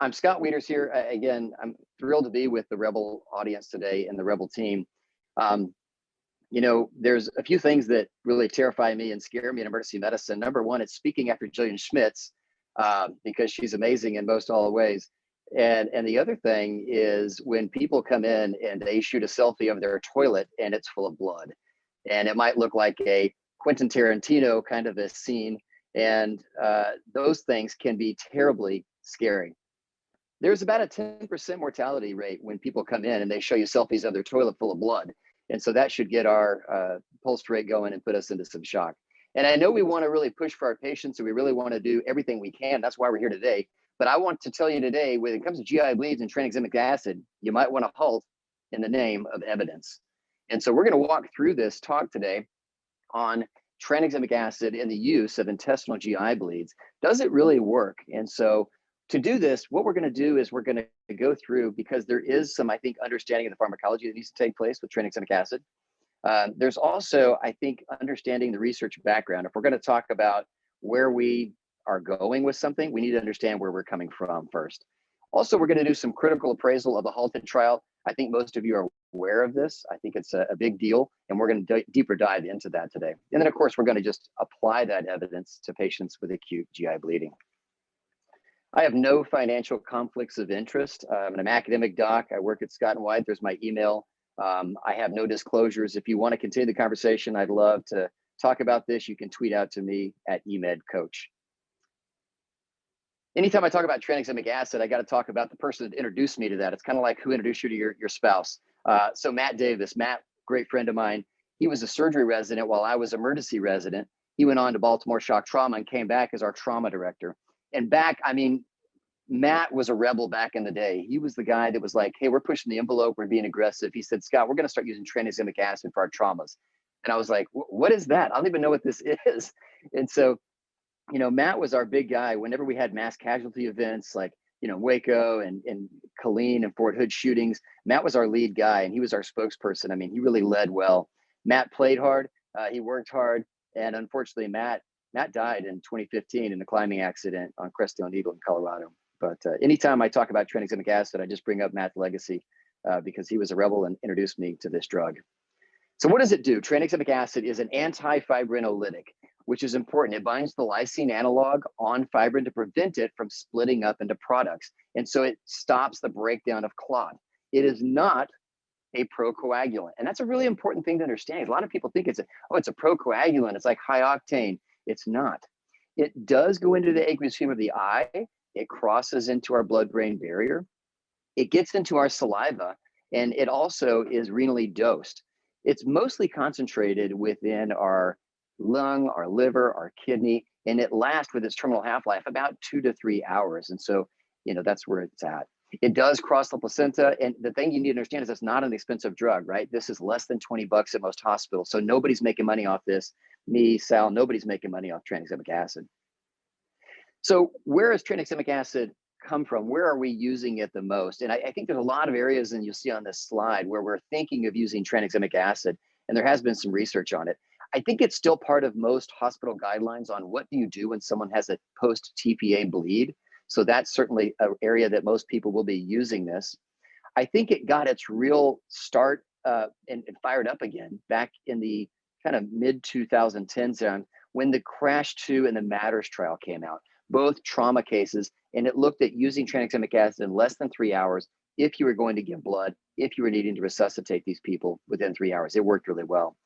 I'm Scott Wieters here. Again, I'm thrilled to be with the Rebel audience today and the Rebel team. Um, there's a few things that really terrify me and scare me in emergency medicine. Number one, it's speaking after Jillian Schmitz because she's amazing in most all ways. And the other thing is when people come in and they shoot a selfie of their toilet and it's full of blood. And it might look like a Quentin Tarantino kind of a scene. And those things can be terribly scary. There's about a 10% mortality rate when people come in and they show you selfies of their toilet full of blood. And so that should get our pulse rate going and put us into some shock. And I know we want to really push for our patients and we really want to do everything we can. That's why we're here today. But I want to tell you today, when it comes to GI bleeds and tranexamic acid, you might want to halt in the name of evidence. And so we're going to walk through this talk today on tranexamic acid and the use of intestinal GI bleeds. Does it really work? And so to do this, what we're going to do is we're going to go through, because there is some, I think, understanding of the pharmacology that needs to take place with tranexamic acid. There's also, I think, understanding the research background. If we're going to talk about where we are going with something, we need to understand where we're coming from first. Also, we're going to do some critical appraisal of the HALT-IT trial. I think most of you are aware of this. I think it's a big deal, and we're going to deeper dive into that today. And then, of course, we're going to just apply that evidence to patients with acute GI bleeding. I have no financial conflicts of interest. I'm an academic doc. I work at Scott Wieters. There's my email. I have no disclosures. If you want to continue the conversation, I'd love to talk about this. You can tweet out to me at emedcoach. Anytime I talk about tranexamic acid, I got to talk about the person that introduced me to that. It's kind of like who introduced you to your spouse. So Matt Davis, great friend of mine. He was a surgery resident while I was emergency resident. He went on to Baltimore Shock Trauma and came back as our trauma director. And Matt was a rebel back in the day. He was the guy that was like, hey, we're pushing the envelope. We're being aggressive. He said, Scott, we're going to start using tranexamic acid for our traumas. And I was like, what is that? I don't even know what this is. And so, Matt was our big guy whenever we had mass casualty events like, Waco and Killeen and Fort Hood shootings. Matt was our lead guy and he was our spokesperson. I mean, he really led well. Matt played hard. He worked hard. And unfortunately, Matt died in 2015 in a climbing accident on Crestone Eagle in Colorado. But anytime I talk about tranexamic acid, I just bring up Matt's legacy because he was a rebel and introduced me to this drug. So what does it do? Tranexamic acid is an anti-fibrinolytic, which is important. It binds the lysine analog on fibrin to prevent it from splitting up into products. And so it stops the breakdown of clot. It is not a procoagulant. And that's a really important thing to understand. A lot of people think it's a procoagulant. It's like high octane. It's not. It does go into the aqueous humor of the eye. It crosses into our blood-brain barrier. It gets into our saliva, and it also is renally dosed. It's mostly concentrated within our lung, our liver, our kidney, and it lasts with its terminal half-life about 2 to 3 hours. And so, that's where it's at. It does cross the placenta. And the thing you need to understand is it's not an expensive drug, right? This is less than $20 at most hospitals. So nobody's making money off this. Me, Sal, nobody's making money off tranexamic acid. So where has tranexamic acid come from? Where are we using it the most? And I think there's a lot of areas, and you'll see on this slide, where we're thinking of using tranexamic acid, and there has been some research on it. I think it's still part of most hospital guidelines on what do you do when someone has a post-TPA bleed. So that's certainly an area that most people will be using this. I think it got its real start and fired up again back in the kind of mid-2010s when the CRASH 2 and the MATTERS trial came out, both trauma cases, and it looked at using tranexamic acid in less than 3 hours if you were going to give blood, if you were needing to resuscitate these people within 3 hours. It worked really well.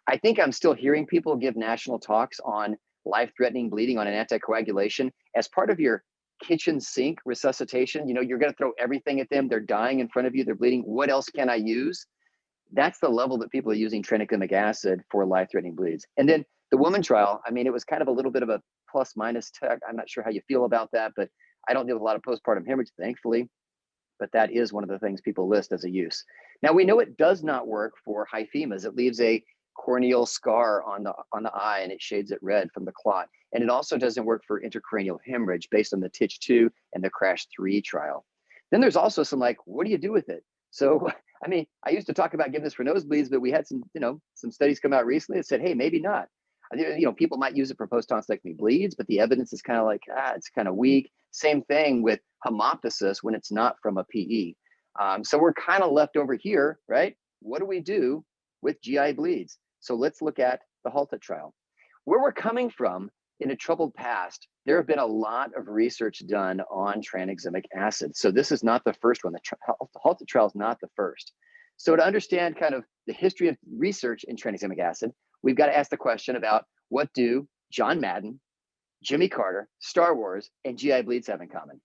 I think I'm still hearing people give national talks on life-threatening bleeding on an anticoagulation as part of your kitchen sink resuscitation. You're going to throw everything at them. They're dying in front of you. They're bleeding. What else can I use? That's the level that people are using tranexamic acid for life-threatening bleeds. And then the woman trial, it was kind of a little bit of a plus minus tech. I'm not sure how you feel about that, but I don't deal with a lot of postpartum hemorrhage, thankfully. But that is one of the things people list as a use. Now, we know it does not work for hyphemas. It leaves a corneal scar on the eye and it shades it red from the clot. And it also doesn't work for intracranial hemorrhage based on the TITCH2 and the CRASH 3 trial. Then there's also some what do you do with it? So, I used to talk about giving this for nosebleeds, but we had some studies come out recently that said, hey, maybe not. People might use it for post-tonsillectomy bleeds, but the evidence is kind of like, it's kind of weak. Same thing with hemoptysis when it's not from a PE. So we're kind of left over here, right? What do we do with GI bleeds? So let's look at the HALT-IT trial. Where we're coming from in a troubled past, there have been a lot of research done on tranexamic acid. So this is not the first one. The HALT-IT trial is not the first. So to understand kind of the history of research in tranexamic acid, we've got to ask the question about what do John Madden, Jimmy Carter, Star Wars, and GI bleeds have in common?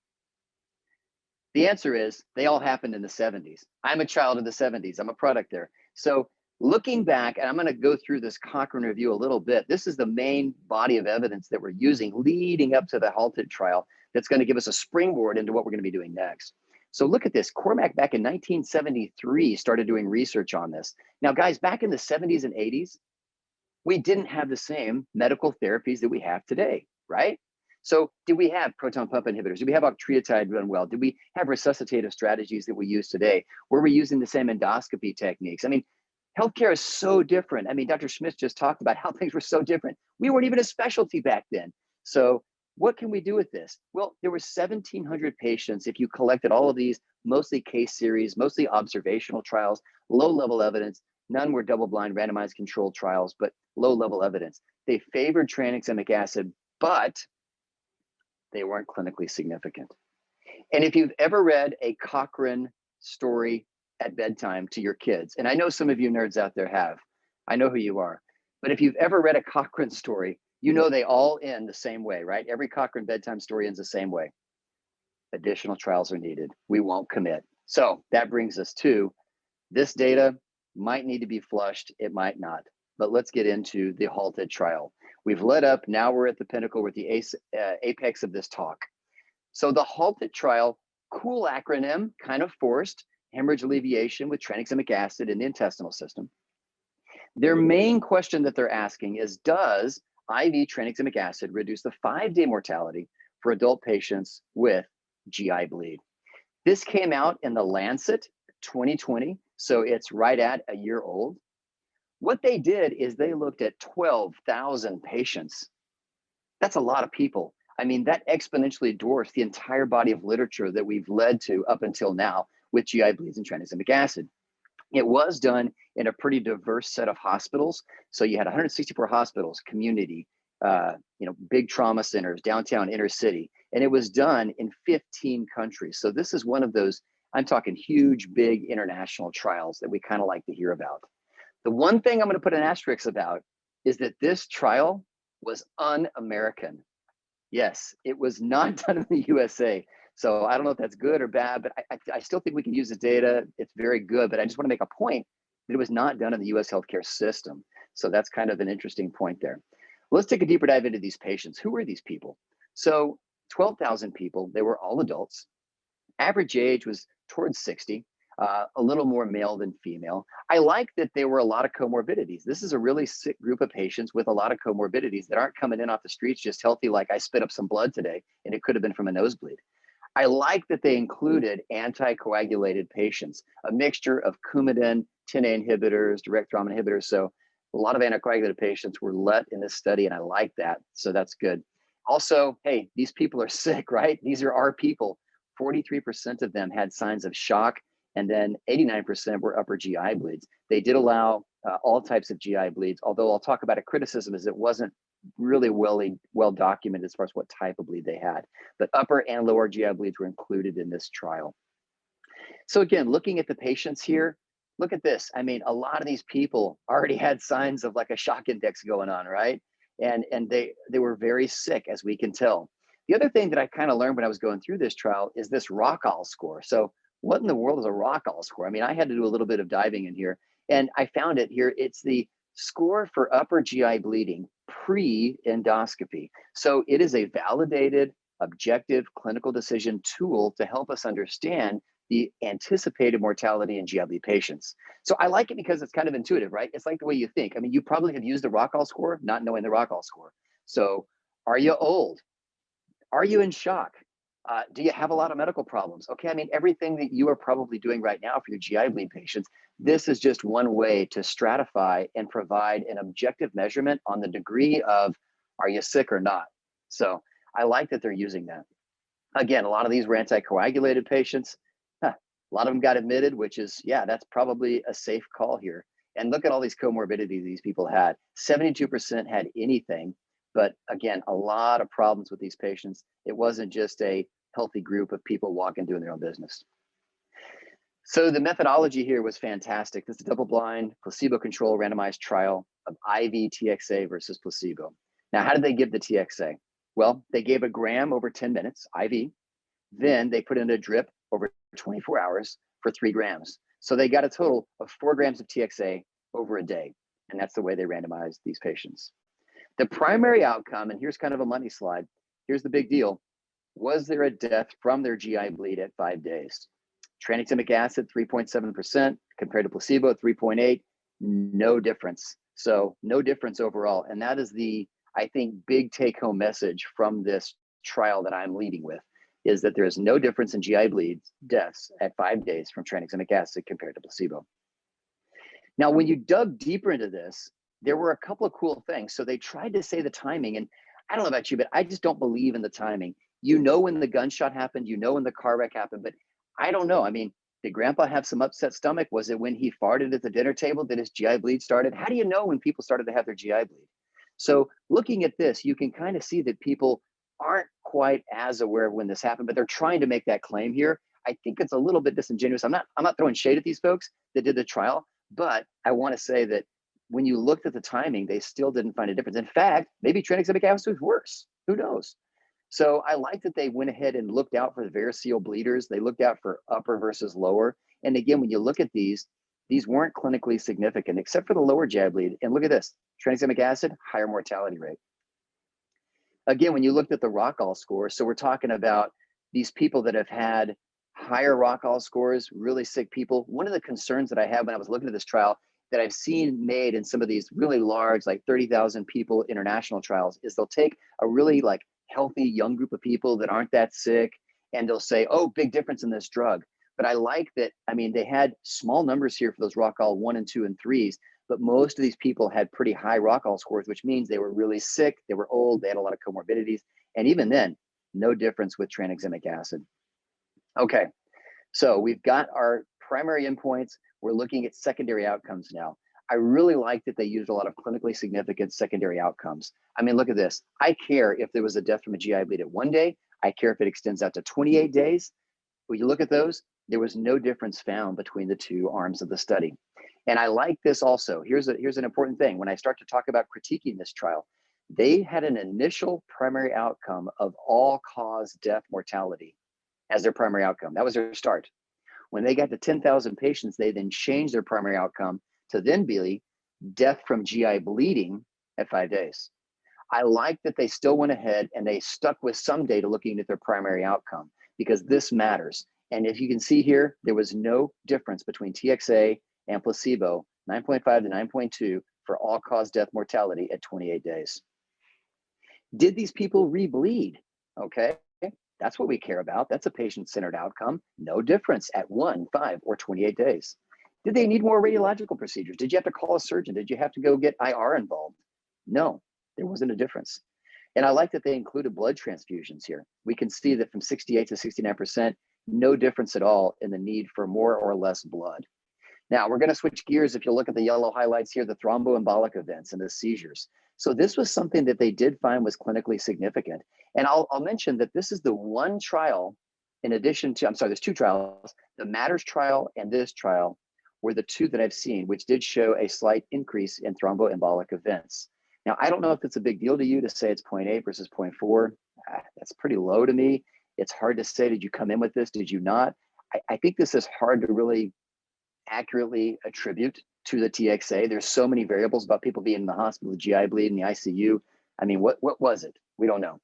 The answer is they all happened in the 70s. I'm a child of the 70s. I'm a product there. So looking back, and I'm going to go through this Cochrane review a little bit. This is the main body of evidence that we're using leading up to the HALT-IT trial that's going to give us a springboard into what we're going to be doing next. So look at this. Cormack back in 1973 started doing research on this. Now, guys, back in the 70s and 80s, we didn't have the same medical therapies that we have today, right? So did we have proton pump inhibitors? Did we have octreotide run well? Did we have resuscitative strategies that we use today? Were we using the same endoscopy techniques? I mean, healthcare is so different. I mean, Dr. Smith just talked about how things were so different. We weren't even a specialty back then. So what can we do with this? Well, there were 1,700 patients. If you collected all of these, mostly case series, mostly observational trials, low-level evidence. None were double-blind randomized controlled trials, but low-level evidence. They favored tranexamic acid, but they weren't clinically significant. And if you've ever read a Cochrane story at bedtime to your kids, and I know some of you nerds out there have, I know who you are, but if you've ever read a Cochrane story, you know they all end the same way, right? Every Cochrane bedtime story ends the same way. Additional trials are needed. We won't commit. So that brings us to this data might need to be flushed. It might not. But let's get into the HALT-IT trial. We've led up. Now we're at the pinnacle. We're at the apex of this talk. So the HALT-IT trial, cool acronym, kind of forced, hemorrhage alleviation with tranexamic acid in the intestinal system. Their main question that they're asking is, does IV tranexamic acid reduce the 5-day mortality for adult patients with GI bleed? This came out in the Lancet 2020, so it's right at a year old. What they did is they looked at 12,000 patients. That's a lot of people. I mean, that exponentially dwarfs the entire body of literature that we've led to up until now with GI bleeds and tranexamic acid. It was done in a pretty diverse set of hospitals. So you had 164 hospitals, community, big trauma centers, downtown, inner city, and it was done in 15 countries. So this is one of those, I'm talking huge, big international trials that we kind of like to hear about. The one thing I'm going to put an asterisk about is that this trial was un-American. Yes, it was not done in the USA. So I don't know if that's good or bad, but I still think we can use the data. It's very good, but I just want to make a point that it was not done in the US healthcare system. So that's kind of an interesting point there. Let's take a deeper dive into these patients. Who were these people? So 12,000 people, they were all adults. Average age was towards 60, a little more male than female. I like that there were a lot of comorbidities. This is a really sick group of patients with a lot of comorbidities that aren't coming in off the streets just healthy, like I spit up some blood today, and it could have been from a nosebleed. I like that they included anticoagulated patients, a mixture of Coumadin, 10A inhibitors, direct thrombin inhibitors. So a lot of anticoagulated patients were let in this study, and I like that. So that's good. Also, hey, these people are sick, right? These are our people. 43% of them had signs of shock, and then 89% were upper GI bleeds. They did allow all types of GI bleeds, although I'll talk about a criticism is it wasn't really well documented as far as what type of bleed they had. But upper and lower GI bleeds were included in this trial. So again, looking at the patients here, look at this. I mean, a lot of these people already had signs of like a shock index going on, right? And they were very sick, as we can tell. The other thing that I kind of learned when I was going through this trial is this Rockall score. So what in the world is a Rockall score? I mean, I had to do a little bit of diving in here, and I found it here. It's the score for upper GI bleeding pre-endoscopy. So it is a validated, objective clinical decision tool to help us understand the anticipated mortality in GI bleed patients. So I like it because it's kind of intuitive, right? It's like the way you think. I mean, you probably have used the Rockall score, not knowing the Rockall score. So are you old? Are you in shock? Do you have a lot of medical problems? Okay, I mean, everything that you are probably doing right now for your GI bleed patients, this is just one way to stratify and provide an objective measurement on the degree of, are you sick or not? So I like that they're using that. Again, a lot of these were anticoagulated patients. Huh, a lot of them got admitted, which is, yeah, that's probably a safe call here. And look at all these comorbidities these people had. 72% had anything, but again, a lot of problems with these patients. It wasn't just a healthy group of people walking, doing their own business. So the methodology here was fantastic. This is a double-blind, placebo-controlled randomized trial of IV TXA versus placebo. Now, how did they give the TXA? Well, they gave a gram over 10 minutes, IV. Then they put in a drip over 24 hours for 3 grams. So they got a total of 4 grams of TXA over a day. And that's the way they randomized these patients. The primary outcome, and here's kind of a money slide, here's the big deal. Was there a death from their GI bleed at 5 days? Tranexamic acid, 3.7% compared to placebo, 3.8, no difference. So no difference overall. And that is the, I think, big take home message from this trial that I'm leading with, is that there is no difference in GI bleed deaths at 5 days from tranexamic acid compared to placebo. Now, when you dug deeper into this, there were a couple of cool things. So they tried to say the timing, and I don't know about you, but I just don't believe in the timing. You know when the gunshot happened, you know when the car wreck happened, but I don't know. I mean, did grandpa have some upset stomach? Was it when he farted at the dinner table that his GI bleed started? How do you know when people started to have their GI bleed? So looking at this, you can kind of see that people aren't quite as aware of when this happened, but they're trying to make that claim here. I think it's a little bit disingenuous. I'm not throwing shade at these folks that did the trial, but I want to say that when you looked at the timing, they still didn't find a difference. In fact, maybe tranexamic acid was worse. Who knows? So I like that they went ahead and looked out for the variceal bleeders. They looked out for upper versus lower. And again, when you look at these weren't clinically significant except for the lower GI bleed. And look at this, tranexamic acid, higher mortality rate. Again, when you looked at the Rockall score, so we're talking about these people that have had higher Rockall scores, really sick people. One of the concerns that I had when I was looking at this trial that I've seen made in some of these really large, like 30,000 people international trials, is they'll take a really like healthy young group of people that aren't that sick, and they'll say, oh, big difference in this drug. But I like that, I mean, they had small numbers here for those Rockall 1 and 2 and 3s, but most of these people had pretty high Rockall scores, which means they were really sick, they were old, they had a lot of comorbidities. And even then, no difference with tranexamic acid. Okay, so we've got our primary endpoints. We're looking at secondary outcomes now. I really like that they used a lot of clinically significant secondary outcomes. I mean, look at this. I care if there was a death from a GI bleed at 1 day. I care if it extends out to 28 days. When you look at those, there was no difference found between the 2 arms of the study. And I like this also. Here's an important thing. When I start to talk about critiquing this trial, they had an initial primary outcome of all-cause death mortality as their primary outcome. That was their start. When they got to 10,000 patients, they then changed their primary outcome to then be death from GI bleeding at 5 days. I like that they still went ahead and they stuck with some data looking at their primary outcome, because this matters. And if you can see here, there was no difference between TXA and placebo, 9.5 to 9.2 for all-cause death mortality at 28 days. Did these people rebleed? Okay, that's what we care about. That's a patient-centered outcome. No difference at 1, 5, or 28 days. Did they need more radiological procedures? Did you have to call a surgeon? Did you have to go get IR involved? No, there wasn't a difference. And I like that they included blood transfusions here. We can see that from 68 to 69%, no difference at all in the need for more or less blood. Now, we're going to switch gears. If you look at the yellow highlights here, the thromboembolic events and the seizures. So this was something that they did find was clinically significant. And I'll mention that this is the one trial, in addition to, I'm sorry, there's 2 trials, the MATTERS trial and this trial were the 2 that I've seen, which did show a slight increase in thromboembolic events. Now, I don't know if it's a big deal to you to say it's 0.8 versus 0.4. That's pretty low to me. It's hard to say, did you come in with this? Did you not? I think this is hard to really accurately attribute to the TXA. There's so many variables about people being in the hospital, the GI bleed in the ICU. I mean, what was it? We don't know.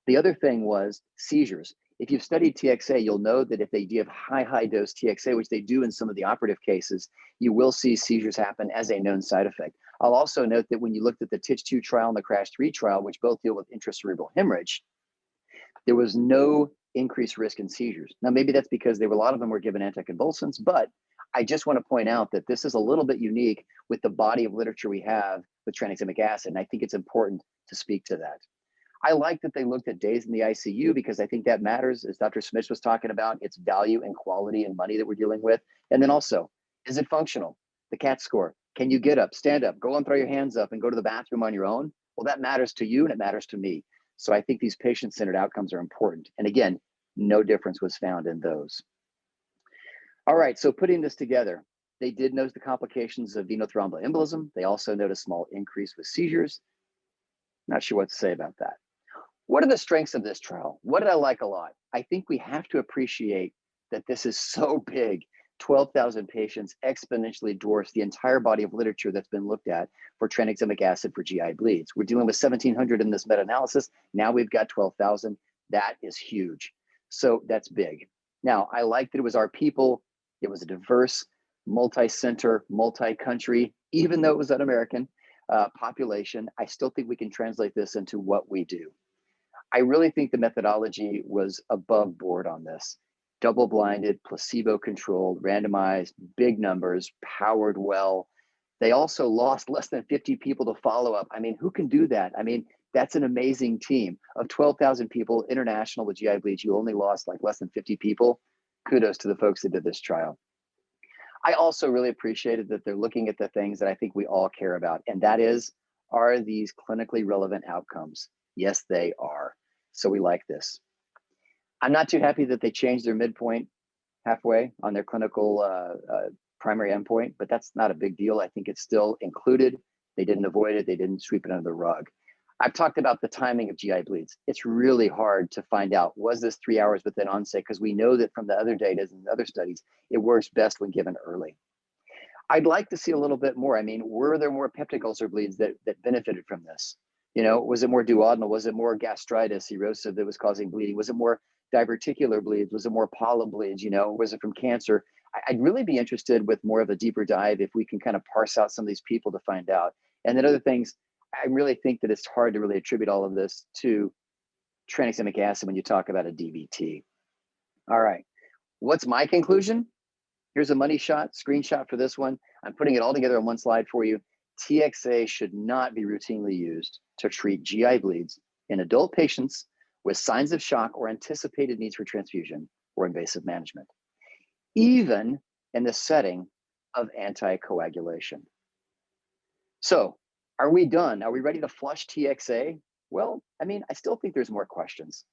The other thing was seizures. If you've studied TXA, you'll know that if they give high dose TXA, which they do in some of the operative cases, you will see seizures happen as a known side effect. I'll also note that when you looked at the TITCH2 trial and the CRASH-3 trial, which both deal with intracerebral hemorrhage, there was no increased risk in seizures. Now, maybe that's because a lot of them were given anticonvulsants, but I just want to point out that this is a little bit unique with the body of literature we have with tranexamic acid. And I think it's important to speak to that. I like that they looked at days in the ICU because I think that matters, as Dr. Smith was talking about, it's value and quality and money that we're dealing with. And then also, is it functional? The CAT score. Can you get up, stand up, go and throw your hands up and go to the bathroom on your own? Well, that matters to you and it matters to me. So I think these patient-centered outcomes are important. And again, no difference was found in those. All right, so putting this together, they did notice the complications of venous thromboembolism. They also noticed a small increase with seizures. Not sure what to say about that. What are the strengths of this trial? What did I like a lot? I think we have to appreciate that this is so big. 12,000 patients exponentially dwarfs the entire body of literature that's been looked at for tranexamic acid for GI bleeds. We're dealing with 1,700 in this meta-analysis. Now we've got 12,000. That is huge. So that's big. Now, I like that it was our people. It was a diverse, multi-center, multi-country, even though it was an American population. I still think we can translate this into what we do. I really think the methodology was above board on this. Double-blinded, placebo-controlled, randomized, big numbers, powered well. They also lost less than 50 people to follow-up. I mean, who can do that? I mean, that's an amazing team. Of 12,000 people, international with GI bleeds, you only lost like less than 50 people. Kudos to the folks that did this trial. I also really appreciated that they're looking at the things that I think we all care about, and that is, are these clinically relevant outcomes? Yes, they are. So we like this. I'm not too happy that they changed their midpoint halfway on their clinical primary endpoint, but that's not a big deal. I think it's still included. They didn't avoid it. They didn't sweep it under the rug. I've talked about the timing of GI bleeds. It's really hard to find out, was this 3 hours within onset? Because we know that from the other data and other studies, it works best when given early. I'd like to see a little bit more. I mean, were there more peptic ulcer bleeds that benefited from this? You know, was it more duodenal? Was it more gastritis, erosive that was causing bleeding? Was it more diverticular bleeds? Was it more polyp bleeds? You know, was it from cancer? I'd really be interested with more of a deeper dive if we can kind of parse out some of these people to find out. And then other things, I really think that it's hard to really attribute all of this to tranexamic acid when you talk about a DVT. All right, what's my conclusion? Here's a money shot, screenshot for this one. I'm putting it all together on one slide for you. TXA should not be routinely used to treat GI bleeds in adult patients with signs of shock or anticipated needs for transfusion or invasive management, even in the setting of anticoagulation. So, are we done? Are we ready to flush TXA? Well, I mean, I still think there's more questions.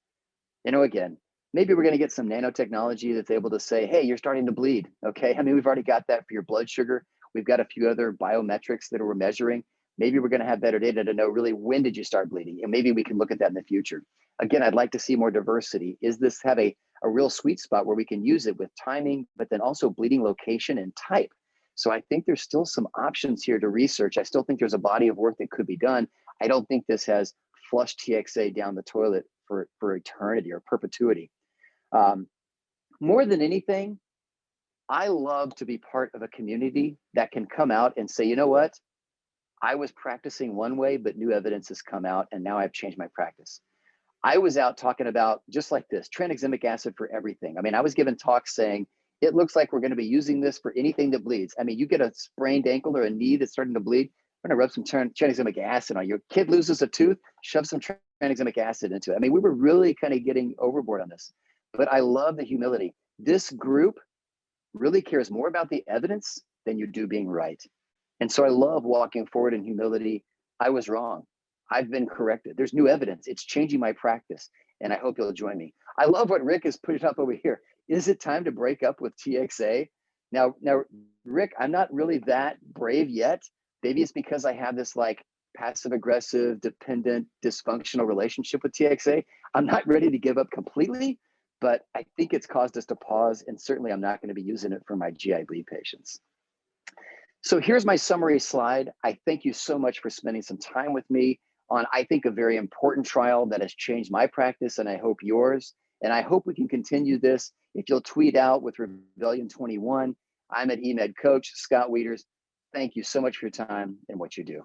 You know, again, maybe we're going to get some nanotechnology that's able to say, hey, you're starting to bleed. Okay. I mean, we've already got that for your blood sugar. We've got a few other biometrics that we're measuring. Maybe we're going to have better data to know really when did you start bleeding? And maybe we can look at that in the future. Again, I'd like to see more diversity. Is this have a real sweet spot where we can use it with timing, but then also bleeding location and type? So I think there's still some options here to research. I still think there's a body of work that could be done. I don't think this has flushed TXA down the toilet for eternity or perpetuity. More than anything, I love to be part of a community that can come out and say, you know what? I was practicing one way, but new evidence has come out and now I've changed my practice. I was out talking about, just like this, tranexamic acid for everything. I mean, I was given talks saying, it looks like we're going to be using this for anything that bleeds. I mean, you get a sprained ankle or a knee that's starting to bleed, we're going to rub some tranexamic acid on. Your kid loses a tooth, shove some tranexamic acid into it. I mean, we were really kind of getting overboard on this, but I love the humility. This group really cares more about the evidence than you do being right. And so I love walking forward in humility. I was wrong. I've been corrected. There's new evidence. It's changing my practice. And I hope you'll join me. I love what Rick is putting up over here. Is it time to break up with TXA? Now, Rick, I'm not really that brave yet. Maybe it's because I have this like passive aggressive, dependent, dysfunctional relationship with TXA. I'm not ready to give up completely, but I think it's caused us to pause. And certainly I'm not going to be using it for my GI bleed patients. So here's my summary slide. I thank you so much for spending some time with me on, I think, a very important trial that has changed my practice and I hope yours. And I hope we can continue this. If you'll tweet out with Rebellion21, I'm at eMedCoach, Scott Wieters. Thank you so much for your time and what you do.